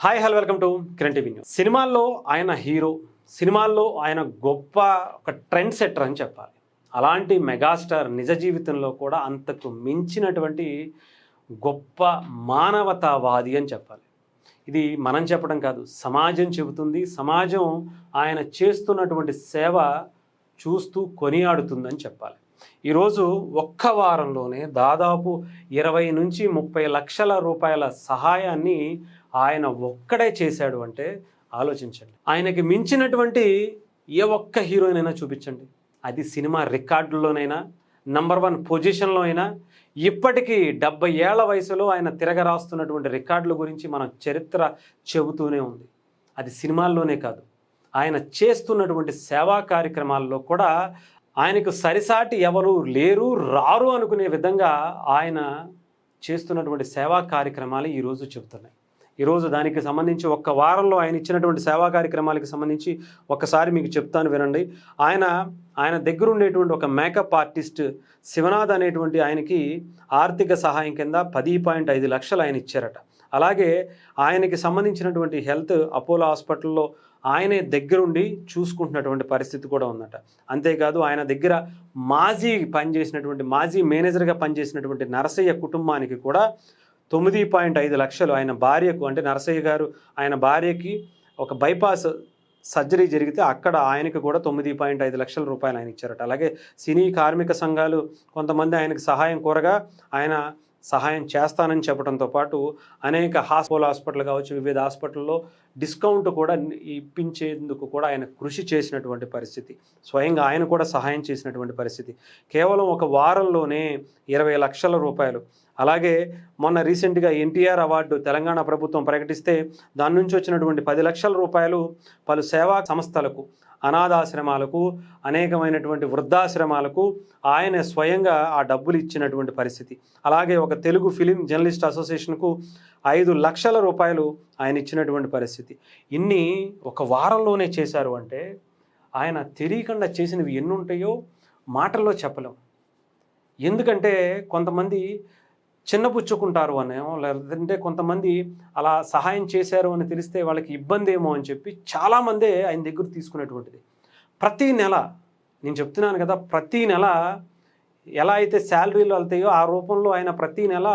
Hi hello welcome to Kiran TV news. సినిమాల్లో ఆయన hero, సినిమాల్లో ఆయన గొప్ప ఒక ట్రెండ్ సెట్టర్ అని చెప్పాలి. అలాంటి మెగాస్టార్ నిజ జీవితంలో కూడా అంతకు మించినటువంటి గొప్ప మానవతావాది అని చెప్పాలి. ఇది మనం చెప్పడం కాదు, సమాజం చెబుతుంది. సమాజం ఆయన చేస్తున్నటువంటి సేవ చూస్తూ కొనియాడుతుందని చెప్పాలి. ఈరోజు ఒక్క వారంలోనే దాదాపు 20 నుంచి 30 లక్షల రూపాయల సహాయాన్ని ఆయన ఒక్కడే చేశాడు అంటే ఆలోచించండి. ఆయనకి మించినటువంటి ఏ ఒక్క హీరోయిన్ అయినా చూపించండి, అది సినిమా రికార్డుల్లోనైనా నంబర్ 1 పొజిషన్లో అయినా. ఇప్పటికీ 70 ఏళ్ల వయసులో ఆయన తిరగరాస్తున్నటువంటి రికార్డుల గురించి మన చరిత్ర చెబుతూనే ఉంది. అది సినిమాల్లోనే కాదు, ఆయన చేస్తున్నటువంటి సేవా కార్యక్రమాల్లో కూడా ఆయనకు సరిసాటి ఎవరు లేరు, రారు అనుకునే విధంగా ఆయన చేస్తున్నటువంటి సేవా కార్యక్రమాలు ఈరోజు చెబుతున్నాయి. ఈరోజు దానికి సంబంధించి ఒక్క వారంలో ఆయన ఇచ్చినటువంటి సేవా కార్యక్రమాలకు సంబంధించి ఒక్కసారి మీకు చెప్తాను, వినండి. ఆయన దగ్గర ఉండేటువంటి ఒక మేకప్ ఆర్టిస్ట్ శివనాథ్ అనేటువంటి ఆయనకి ఆర్థిక సహాయం కింద 10.5 లక్షలు ఆయన ఇచ్చారట. అలాగే ఆయనకి సంబంధించినటువంటి హెల్త్ అపోలో హాస్పిటల్లో ఆయనే దగ్గరుండి చూసుకుంటున్నటువంటి పరిస్థితి కూడా ఉందట. అంతేకాదు ఆయన దగ్గర మాజీ మేనేజర్గా పనిచేసినటువంటి నరసయ్య కుటుంబానికి కూడా 9.5 లక్షలు ఆయన భార్యకు, అంటే నరసయ్య గారు ఆయన భార్యకి ఒక బైపాస్ సర్జరీ జరిగితే అక్కడ ఆయనకు కూడా 9.5 లక్షల రూపాయలు ఆయన ఇచ్చారట. అలాగే సినీ కార్మిక సంఘాలు కొంతమంది ఆయనకు సహాయం కోరగా ఆయన సహాయం చేస్తానని చెప్పడంతో పాటు అనేక హాస్పిటల్ కావచ్చు, వివిధ హాస్పిటల్లో డిస్కౌంట్ కూడా ఇప్పించేందుకు కూడా ఆయన కృషి చేసినటువంటి పరిస్థితి, స్వయంగా ఆయన కూడా సహాయం చేసినటువంటి పరిస్థితి. కేవలం ఒక వారంలోనే 20 లక్షల రూపాయలు. అలాగే మొన్న రీసెంట్గా ఎన్టీఆర్ అవార్డు తెలంగాణ ప్రభుత్వం ప్రకటిస్తే దాని నుంచి వచ్చినటువంటి 10 లక్షల రూపాయలు పలు సేవా సంస్థలకు, అనాథాశ్రమాలకు, అనేకమైనటువంటి వృద్ధాశ్రమాలకు ఆయన స్వయంగా ఆ డబ్బులు ఇచ్చినటువంటి పరిస్థితి. అలాగే ఒక తెలుగు ఫిలిం జర్నలిస్ట్ అసోసియేషన్కు 5 లక్షల రూపాయలు ఆయన ఇచ్చినటువంటి పరిస్థితి. ఇన్ని ఒక వారంలోనే చేశారు అంటే ఆయన తెలియకుండా చేసినవి ఎన్ని ఉంటాయో మాటల్లో చెప్పలేం. ఎందుకంటే కొంతమంది చిన్నపుచ్చుకుంటారు అనేమో, లేదంటే కొంతమంది అలా సహాయం చేశారు అని తెలిస్తే వాళ్ళకి ఇబ్బంది ఏమో అని చెప్పి చాలామందే ఆయన దగ్గర తీసుకునేటువంటిది. ప్రతీ నెల నేను చెప్తున్నాను కదా, ప్రతీ నెల ఎలా అయితే శాలరీలు వెళ్తాయో ఆ రూపంలో ఆయన ప్రతీ నెల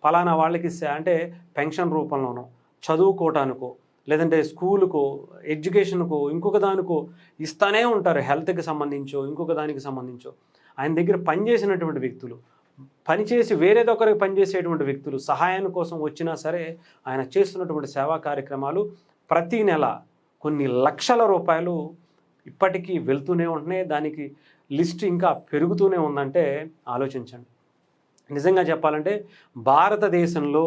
ఫలానా వాళ్ళకి అంటే పెన్షన్ రూపంలోనో, చదువుకోవటానికో, లేదంటే స్కూలుకో, ఎడ్యుకేషన్కో, ఇంకొక దానికో ఇస్తూనే ఉంటారు. హెల్త్కి సంబంధించో ఇంకొక దానికి సంబంధించో ఆయన దగ్గర పనిచేసినటువంటి వ్యక్తులు, పనిచేసి వేరేదొకరికి పనిచేసేటువంటి వ్యక్తులు సహాయం కోసం వచ్చినా సరే ఆయన చేస్తున్నటువంటి సేవా కార్యక్రమాలు ప్రతీ నెల కొన్ని లక్షల రూపాయలు ఇప్పటికీ వెళ్తూనే ఉంటున్నాయి. దానికి లిస్ట్ ఇంకా పెరుగుతూనే ఉందంటే ఆలోచించండి. నిజంగా చెప్పాలంటే భారతదేశంలో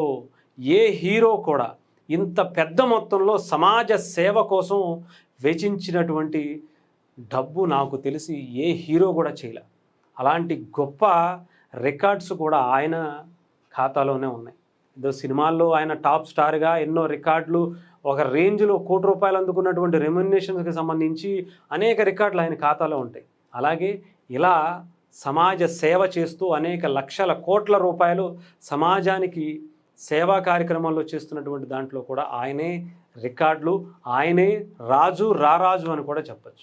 ఏ హీరో కూడా ఇంత పెద్ద మొత్తంలో సమాజ సేవ కోసం వెచ్చించినటువంటి డబ్బు నాకు తెలిసి ఏ హీరో కూడా చేయలే. అలాంటి గొప్ప రికార్డ్స్ కూడా ఆయన ఖాతాలోనే ఉన్నాయి. ఏదో సినిమాల్లో ఆయన టాప్ స్టార్గా ఎన్నో రికార్డులు, ఒక రేంజ్లో ₹1 కోటి అందుకున్నటువంటి రెమ్యునరేషన్స్కి సంబంధించి అనేక రికార్డులు ఆయన ఖాతాలో ఉంటాయి. అలాగే ఇలా సమాజ సేవ చేస్తూ అనేక లక్షల కోట్ల రూపాయలు సమాజానికి సేవా కార్యక్రమాల్లో చేస్తున్నటువంటి దాంట్లో కూడా ఆయనే రికార్డులు, ఆయనే రాజు రారాజు అని కూడా చెప్పచ్చు.